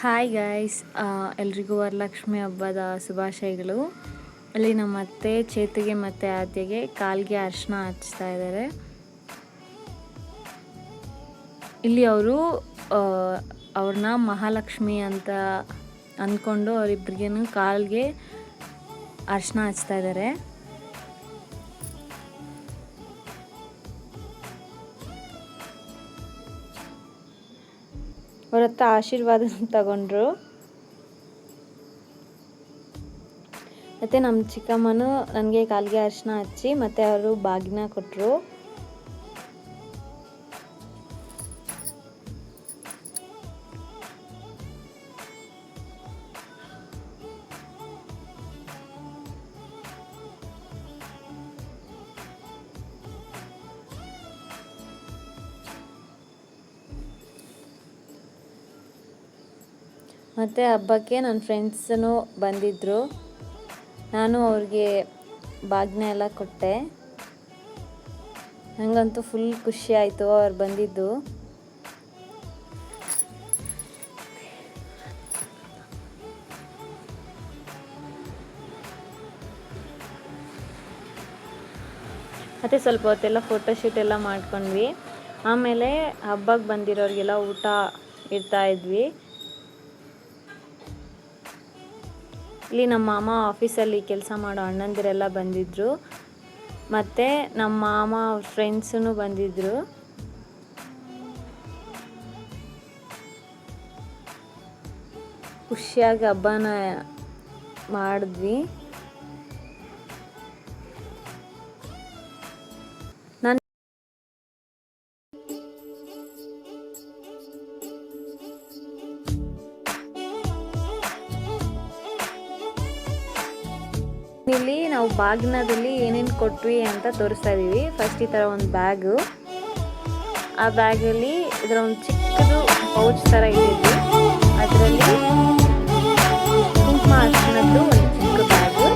Hi guys, ಎಲ್ರಿಗೂ ವರಲಕ್ಷ್ಮಿ ಹಬ್ಬದ ಶುಭಾಶಯಗಳು. ಅಲ್ಲಿ ನಮ್ಮ ಅತ್ತೆ ಚೇತಿಗೆ ಮತ್ತು ಆದ್ಯಗೆ ಕಾಲಿಗೆ ಅರಿಶಿನ ಹಚ್ತಾ ಇದ್ದಾರೆ. ಇಲ್ಲಿ ಅವರು ಅವ್ರನ್ನ ಮಹಾಲಕ್ಷ್ಮಿ ಅಂತ ಅಂದ್ಕೊಂಡು ಅವರಿಬ್ಬರಿಗೂ ಕಾಲಿಗೆ ಅರಿಶಿನ ಹಚ್ತಾ ಇದ್ದಾರೆ. ಅವ್ರ ಹತ್ರ ಆಶೀರ್ವಾದ ತಗೊಂಡ್ರು. ಮತ್ತು ನಮ್ಮ ಚಿಕ್ಕಮ್ಮನೂ ನನಗೆ ಕಾಲಿಗೆ ಅರಿಶಿನ ಹಚ್ಚಿ ಮತ್ತು ಅವರು ಬಾಗಿನ ಕೊಟ್ಟರು. ಮತ್ತು ಹಬ್ಬಕ್ಕೆ ನನ್ನ ಫ್ರೆಂಡ್ಸೂ ಬಂದಿದ್ದರು. ನಾನು ಅವ್ರಿಗೆ ಬಾಗಿನ ಎಲ್ಲ ಕೊಟ್ಟೆ. ನನಗಂತೂ ಫುಲ್ ಖುಷಿ ಆಯಿತು ಅವ್ರು ಬಂದಿದ್ದು. ಮತ್ತು ಸ್ವಲ್ಪ ಹೊತ್ತೆಲ್ಲ ಫೋಟೋಶೂಟ್ ಎಲ್ಲ ಮಾಡ್ಕೊಂಡ್ವಿ. ಆಮೇಲೆ ಹಬ್ಬಕ್ಕೆ ಬಂದಿರೋರಿಗೆಲ್ಲ ಊಟ ಇಡ್ತಾಯಿದ್ವಿ. ಇಲ್ಲಿ ನಮ್ಮ ಮಾಮ ಆಫೀಸಲ್ಲಿ ಕೆಲಸ ಮಾಡೋ ಅಣ್ಣಂದಿರೆಲ್ಲ ಬಂದಿದ್ದರು. ಮತ್ತು ನಮ್ಮ ಮಾಮ ಅವ್ರ ಫ್ರೆಂಡ್ಸೂ ಬಂದಿದ್ದರು. ಖುಷಿಯಾಗಿ ಹಬ್ಬನ ಮಾಡಿದ್ವಿ. ಇಲ್ಲಿ ನಾವು ಬಾಗಿನದಲ್ಲಿ ಏನೇನು ಕೊಟ್ವಿ ಅಂತ ತೋರಿಸ್ತಾ ಇದ್ದೀವಿ. ಫಸ್ಟ್ ಈ ಥರ ಒಂದು ಬ್ಯಾಗು, ಆ ಬ್ಯಾಗಲ್ಲಿ ಇದರ ಒಂದು ಚಿಕ್ಕದು ಪೌಚ್ ಥರ ಇಟ್ಟಿದ್ವಿ. ಅದರಲ್ಲಿ ಕುಂಕುಮ ಅರಿಶಿನದ್ದು ಒಂದು ಚಿಕ್ಕ ಬ್ಯಾಗು,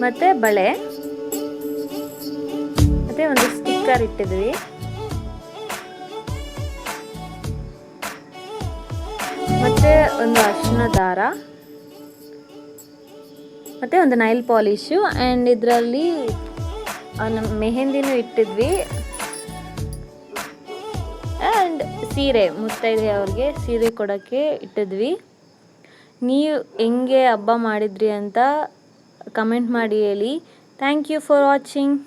ಮತ್ತು ಬಳೆ, ಮತ್ತು ಒಂದು ಸ್ಟಿಕ್ಕರ್ ಇಟ್ಟಿದ್ವಿ. ಮತ್ತು ಒಂದು ಅರಿಶಿನ ದಾರ, ಮತ್ತು ಒಂದು ನೈಲ್ ಪಾಲಿಶು, ಆ್ಯಂಡ್ ಇದರಲ್ಲಿ ಮೆಹಂದಿನೂ ಇಟ್ಟಿದ್ವಿ. ಆ್ಯಂಡ್ ಸೀರೆ, ಮುತ್ತೈದೆ ಅವ್ರಿಗೆ ಸೀರೆ ಕೊಡೋಕ್ಕೆ ಇಟ್ಟಿದ್ವಿ. ನೀವು ಹೆಂಗೆ ಹಬ್ಬ ಮಾಡಿದ್ರಿ ಅಂತ ಕಮೆಂಟ್ ಮಾಡಿ ಹೇಳಿ. Thank you for watching.